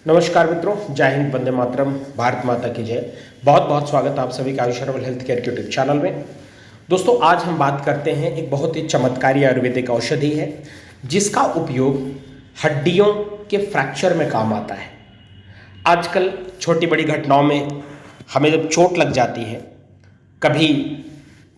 नमस्कार मित्रों, जय हिंद, वंदे मातरम, भारत माता की जय। बहुत बहुत स्वागत है आप सभी का आयुष हर्बल हेल्थ केयर के यूट्यूब चैनल में। दोस्तों, आज हम बात करते हैं एक बहुत ही चमत्कारी आयुर्वेदिक औषधि है जिसका उपयोग हड्डियों के फ्रैक्चर में काम आता है। आजकल छोटी बड़ी घटनाओं में हमें जब चोट लग जाती है, कभी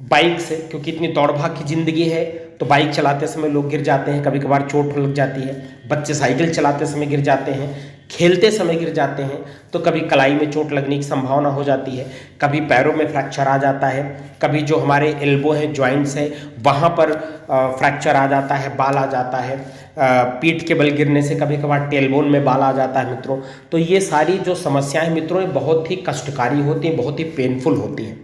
बाइक से, क्योंकि इतनी दौड़ भाग की ज़िंदगी है तो बाइक चलाते समय लोग गिर जाते हैं, कभी कभार चोट लग जाती है, बच्चे साइकिल चलाते समय गिर जाते हैं, खेलते समय गिर जाते हैं, तो कभी कलाई में चोट लगने की संभावना हो जाती है, कभी पैरों में फ्रैक्चर आ जाता है, कभी जो हमारे एल्बो है, जॉइंट्स है, वहाँ पर फ्रैक्चर आ जाता है, बाल आ जाता है, पीठ के बल गिरने से कभी कभार टेलबोन में बाल आ जाता है मित्रों। तो ये सारी जो समस्याएं मित्रों ये बहुत ही कष्टकारी होती हैं, बहुत ही पेनफुल होती हैं।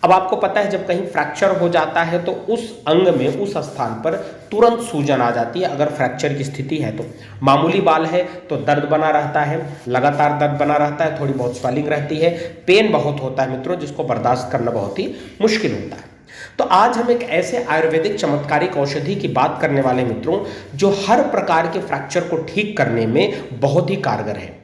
अब आपको पता है, जब कहीं फ्रैक्चर हो जाता है तो उस अंग में, उस स्थान पर तुरंत सूजन आ जाती है। अगर फ्रैक्चर की स्थिति है तो मामूली बाल है तो दर्द बना रहता है, लगातार दर्द बना रहता है, थोड़ी बहुत स्वेलिंग रहती है, पेन बहुत होता है मित्रों, जिसको बर्दाश्त करना बहुत ही मुश्किल होता है। तो आज हम एक ऐसे आयुर्वेदिक चमत्कारिक औषधि की बात करने वाले मित्रों जो हर प्रकार के फ्रैक्चर को ठीक करने में बहुत ही कारगर है।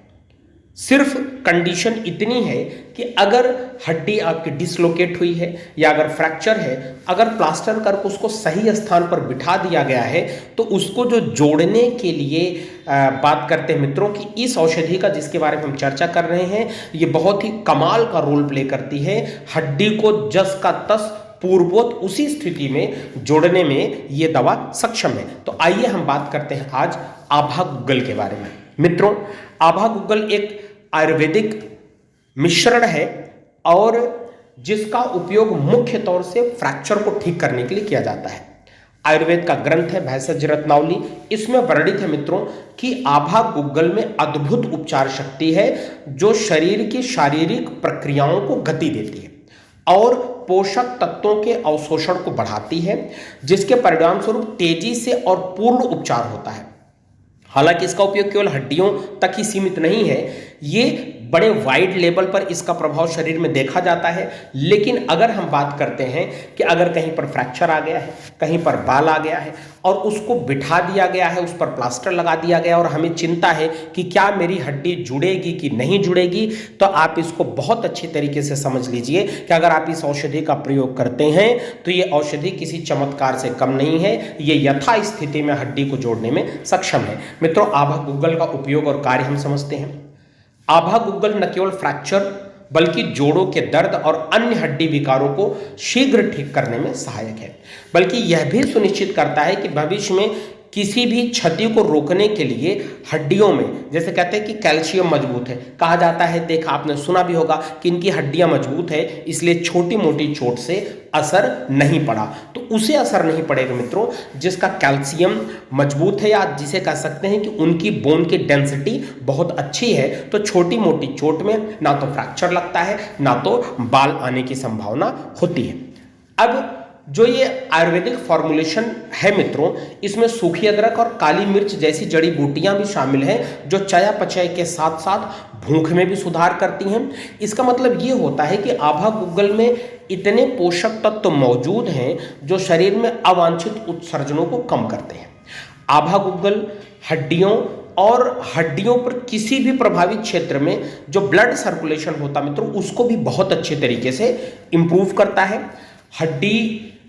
सिर्फ कंडीशन इतनी है कि अगर हड्डी आपकी डिसलोकेट हुई है या अगर फ्रैक्चर है, अगर प्लास्टर करके उसको सही स्थान पर बिठा दिया गया है तो उसको जो जोड़ने के लिए बात करते हैं मित्रों कि इस औषधि का, जिसके बारे में हम चर्चा कर रहे हैं, ये बहुत ही कमाल का रोल प्ले करती है। हड्डी को जस का तस पूर्ववत उसी स्थिति में जोड़ने में ये दवा सक्षम है। तो आइए हम बात करते हैं आज आभा गुग्गल के बारे में। मित्रों, आभा गुग्गल एक आयुर्वेदिक मिश्रण है और जिसका उपयोग मुख्य तौर से फ्रैक्चर को ठीक करने के लिए किया जाता है। आयुर्वेद का ग्रंथ है भेषज रत्नावली, इसमें वर्णित है मित्रों कि आभा गुग्गल में अद्भुत उपचार शक्ति है जो शरीर की शारीरिक प्रक्रियाओं को गति देती है और पोषक तत्वों के अवशोषण को बढ़ाती है, जिसके परिणाम स्वरूप तेजी से और पूर्ण उपचार होता है। हालांकि इसका उपयोग केवल हड्डियों तक ही सीमित नहीं है, ये बड़े वाइड लेवल पर इसका प्रभाव शरीर में देखा जाता है। लेकिन अगर हम बात करते हैं कि अगर कहीं पर फ्रैक्चर आ गया है, कहीं पर बाल आ गया है और उसको बिठा दिया गया है, उस पर प्लास्टर लगा दिया गया और हमें चिंता है कि क्या मेरी हड्डी जुड़ेगी कि नहीं जुड़ेगी, तो आप इसको बहुत अच्छी तरीके से समझ लीजिए कि अगर आप इस औषधि का प्रयोग करते हैं तो ये औषधि किसी चमत्कार से कम नहीं है, ये यथा स्थिति में हड्डी को जोड़ने में सक्षम है। मित्रों, आभा गुग्गल का उपयोग और कार्य हम समझते हैं। आभा गुग्गल न केवल फ्रैक्चर बल्कि जोड़ों के दर्द और अन्य हड्डी विकारों को शीघ्र ठीक करने में सहायक है, बल्कि यह भी सुनिश्चित करता है कि भविष्य में किसी भी क्षति को रोकने के लिए हड्डियों में, जैसे कहते हैं कि कैल्शियम मजबूत है, कहा जाता है, देखा आपने सुना भी होगा कि इनकी हड्डियां मजबूत है इसलिए छोटी मोटी चोट से असर नहीं पड़ा। तो उसे असर नहीं पड़ेगा मित्रों जिसका कैल्शियम मजबूत है, या जिसे कह सकते हैं कि उनकी बोन की डेंसिटी बहुत अच्छी है, तो छोटी मोटी चोट में ना तो फ्रैक्चर लगता है ना तो बाल आने की संभावना होती है। अब जो ये आयुर्वेदिक फॉर्मुलेशन है मित्रों, इसमें सूखी अदरक और काली मिर्च जैसी जड़ी बूटियां भी शामिल हैं जो चयापचय के साथ साथ भूख में भी सुधार करती हैं। इसका मतलब ये होता है कि आभा गुग्गल में इतने पोषक तत्व मौजूद हैं जो शरीर में अवांछित उत्सर्जनों को कम करते हैं। आभा गुग्गल हड्डियों और हड्डियों पर किसी भी प्रभावित क्षेत्र में जो ब्लड सर्कुलेशन होता है मित्रों, उसको भी बहुत अच्छे तरीके से इंप्रूव करता है।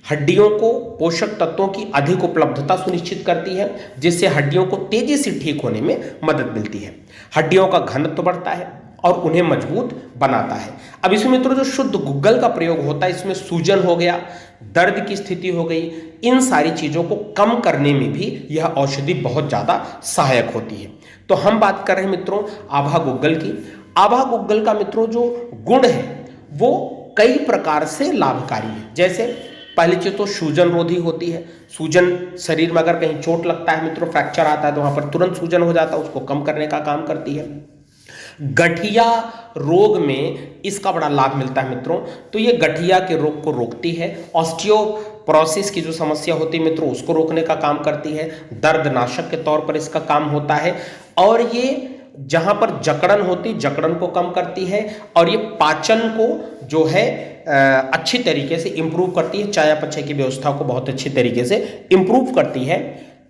हड्डियों को पोषक तत्वों की अधिक उपलब्धता सुनिश्चित करती है, जिससे हड्डियों को तेजी से ठीक होने में मदद मिलती है। हड्डियों का घनत्व बढ़ता है और उन्हें मजबूत बनाता है। अब इसमें मित्रों जो शुद्ध गुग्गल का प्रयोग होता है, इसमें सूजन हो गया, दर्द की स्थिति हो गई, इन सारी चीजों को कम करने में भी यह औषधि बहुत ज्यादा सहायक होती है। तो हम बात कर रहे हैं मित्रों आभा गुग्गल की। आभा गुग्गल का मित्रों जो गुण है वो कई प्रकार से लाभकारी है। जैसे पहली चीज तो सूजन रोधी होती है। सूजन शरीर में अगर कहीं चोट लगता है मित्रों, फ्रैक्चर आता है तो वहां पर तुरंत सूजन हो जाता है, उसको कम करने का काम करती है। गठिया रोग में इसका बड़ा लाभ मिलता है मित्रों, तो ये गठिया के रोग को रोकती है। ऑस्टियोपोरोसिस की जो समस्या होती है मित्रों, उसको रोकने का काम करती है। दर्द नाशक के तौर पर इसका काम होता है और ये जहां पर जकड़न होती, जकड़न को कम करती है और ये पाचन को जो है अच्छी तरीके से इंप्रूव करती है, चयापचय की व्यवस्था को बहुत अच्छी तरीके से इंप्रूव करती है।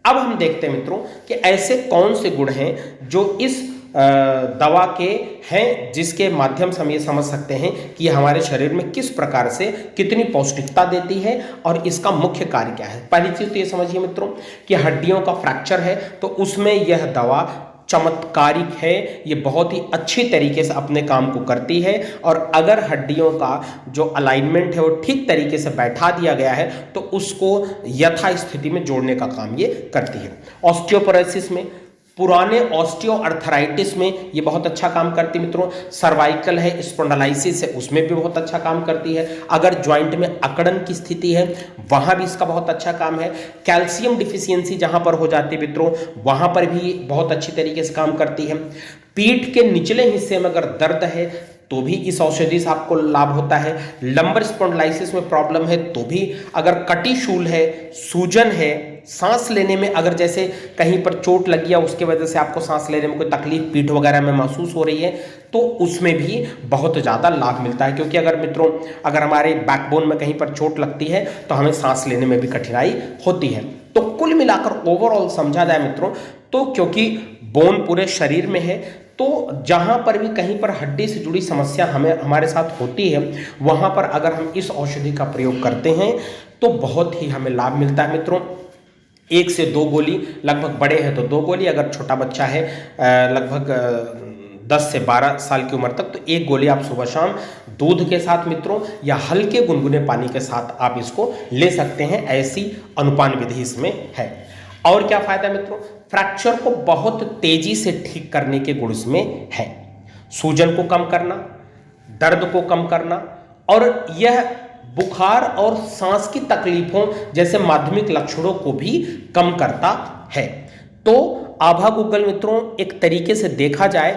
अब हम देखते हैं मित्रों कि ऐसे कौन से गुण हैं जो इस दवा के हैं जिसके माध्यम से हम ये समझ सकते हैं कि ये हमारे शरीर में किस प्रकार से कितनी पौष्टिकता देती है और इसका मुख्य कार्य क्या है। पहली चीज तो ये समझिए मित्रों कि हड्डियों का फ्रैक्चर है तो उसमें यह दवा चमत्कारिक है, ये बहुत ही अच्छी तरीके से अपने काम को करती है और अगर हड्डियों का जो अलाइनमेंट है वो ठीक तरीके से बैठा दिया गया है तो उसको यथा स्थिति में जोड़ने का काम ये करती है। ऑस्टियोपोरोसिस में, पुराने ऑस्टियोआर्थराइटिस में ये बहुत अच्छा काम करती है मित्रों। सर्वाइकल है, स्पॉन्डिलाइसिस है, उसमें भी बहुत अच्छा काम करती है। अगर ज्वाइंट में अकड़न की स्थिति है वहां भी इसका बहुत अच्छा काम है। कैल्शियम डिफिशियंसी जहां पर हो जाती है मित्रों वहां पर भी बहुत अच्छी तरीके से काम करती है। पीठ के निचले हिस्से में अगर दर्द है तो भी इस औषधि से आपको लाभ होता है। लंबर स्पॉन्डिलाइसिस में प्रॉब्लम है तो भी, अगर कटी शूल है, सूजन है, सांस लेने में अगर जैसे कहीं पर चोट लगी है उसके वजह से आपको सांस लेने में कोई तकलीफ पीठ वगैरह में महसूस हो रही है तो उसमें भी बहुत ज़्यादा लाभ मिलता है। क्योंकि अगर मित्रों अगर हमारे बैकबोन में कहीं पर चोट लगती है तो हमें सांस लेने में भी कठिनाई होती है। तो कुल मिलाकर ओवरऑल समझा जाए मित्रों तो क्योंकि बोन पूरे शरीर में है तो जहां पर भी कहीं पर हड्डी से जुड़ी समस्या हमारे साथ होती है वहां पर अगर हम इस औषधि का प्रयोग करते हैं तो बहुत ही हमें लाभ मिलता है मित्रों। 1 से 2 गोली, लगभग बड़े हैं तो 2 गोली, अगर छोटा बच्चा है लगभग 10 से 12 साल की उम्र तक तो 1 गोली आप सुबह शाम दूध के साथ मित्रों या हल्के गुनगुने पानी के साथ आप इसको ले सकते हैं। ऐसी अनुपान विधि इसमें है। और क्या फायदा मित्रों, फ्रैक्चर को बहुत तेजी से ठीक करने के गुण इसमें है। सूजन को कम करना, दर्द को कम करना और यह बुखार और सांस की तकलीफों जैसे माध्यमिक लक्षणों को भी कम करता है। तो आभा गूगल मित्रों एक तरीके से देखा जाए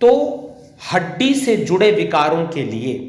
तो हड्डी से जुड़े विकारों के लिए,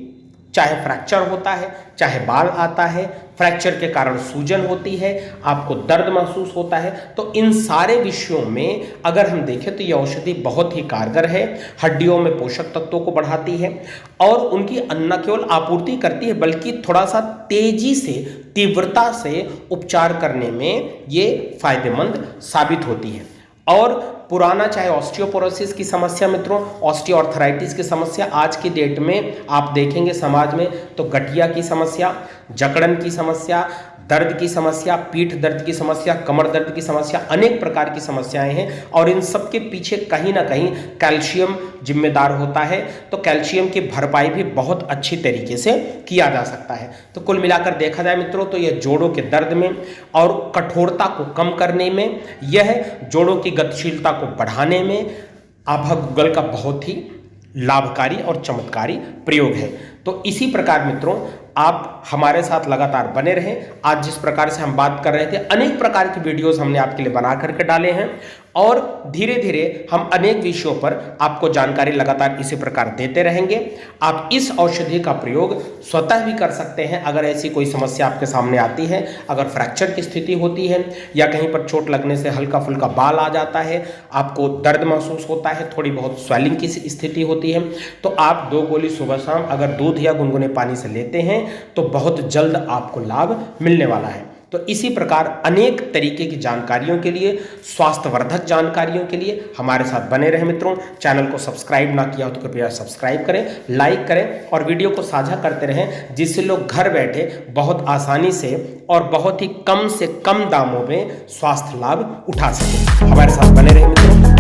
चाहे फ्रैक्चर होता है, चाहे बाल आता है, फ्रैक्चर के कारण सूजन होती है, आपको दर्द महसूस होता है, तो इन सारे विषयों में अगर हम देखें तो यह औषधि बहुत ही कारगर है। हड्डियों में पोषक तत्वों को बढ़ाती है और उनकी न केवल आपूर्ति करती है बल्कि थोड़ा सा तेजी से, तीव्रता से उपचार करने में ये फायदेमंद साबित होती है। और पुराना चाहे ऑस्टियोपोरोसिस की समस्या मित्रों, ऑस्टियोआर्थराइटिस की समस्या, आज की डेट में आप देखेंगे समाज में तो गठिया की समस्या, जकड़न की समस्या, दर्द की समस्या, पीठ दर्द की समस्या, कमर दर्द की समस्या, अनेक प्रकार की समस्याएं हैं और इन सब के पीछे कहीं ना कहीं कैल्शियम जिम्मेदार होता है। तो कैल्शियम की भरपाई भी बहुत अच्छी तरीके से किया जा सकता है। तो कुल मिलाकर देखा जाए मित्रों तो यह जोड़ों के दर्द में और कठोरता को कम करने में, यह जोड़ों की गतिशीलता को बढ़ाने में आभा गूगल का बहुत ही लाभकारी और चमत्कारी प्रयोग है। तो इसी प्रकार मित्रों आप हमारे साथ लगातार बने रहें। आज जिस प्रकार से हम बात कर रहे थे, अनेक प्रकार की वीडियोस हमने आपके लिए बना करके डाले हैं और धीरे धीरे हम अनेक विषयों पर आपको जानकारी लगातार इसी प्रकार देते रहेंगे। आप इस औषधि का प्रयोग स्वतः भी कर सकते हैं अगर ऐसी कोई समस्या आपके सामने आती है, अगर फ्रैक्चर की स्थिति होती है या कहीं पर चोट लगने से हल्का फुल्का बाल आ जाता है, आपको दर्द महसूस होता है, थोड़ी बहुत स्वेलिंग की स्थिति होती है, तो आप 2 गोली सुबह शाम अगर दूध या गुनगुने पानी से लेते हैं तो बहुत जल्द आपको लाभ मिलने वाला है। तो इसी प्रकार अनेक तरीके की जानकारियों के लिए, स्वास्थ्यवर्धक जानकारियों के लिए हमारे साथ बने रहे मित्रों। चैनल को सब्सक्राइब ना किया हो तो कृपया सब्सक्राइब करें, लाइक करें और वीडियो को साझा करते रहें जिससे लोग घर बैठे बहुत आसानी से और बहुत ही कम से कम दामों में स्वास्थ्य लाभ उठा सकें। हमारे साथ बने रहे मित्रों।